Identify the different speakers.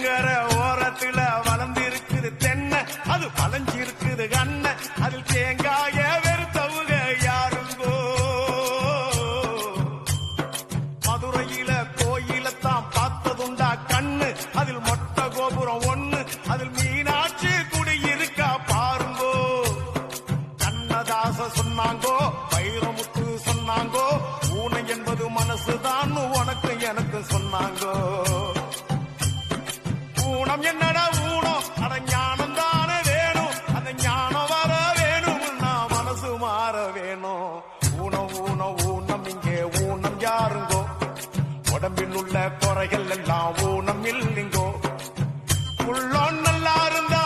Speaker 1: தென்கர ஓரத்துல வளர்ந்திருக்குது தென்னை, அது பழஞ்சிருக்குது கண்ண, அதில் தேங்காய வெறுத்தவுக யாருங்கோ. மதுரையில கோயிலத்தான் பார்த்ததுண்டா கண்ணு, அதில் மொட்டை கோபுரம் ஒண்ணு, அதில் மீனாட்சி குடியிருக்கா பாருங்கோ. கண்ணதாச சொன்னாங்கோ, வைரமுத்து சொன்னாங்கோ, ஊனை என்பது மனசுதான் உனக்கு எனக்கு சொன்னாங்கோ. ஊனம் என்னடா ஊனம், அட ஞானம் தானே வேணும், அந்த ஞானம் வர வேணும், நான் மனசு மாற வேணும். ஊனம் ஊனம் ஊனம் இங்கே ஊனம் யாருங்கோ, உடம்பில் உள்ள குறைகள் எல்லாம் ஊனம் இல்லைங்கோ. உள்ளோன் நல்லா இருந்தா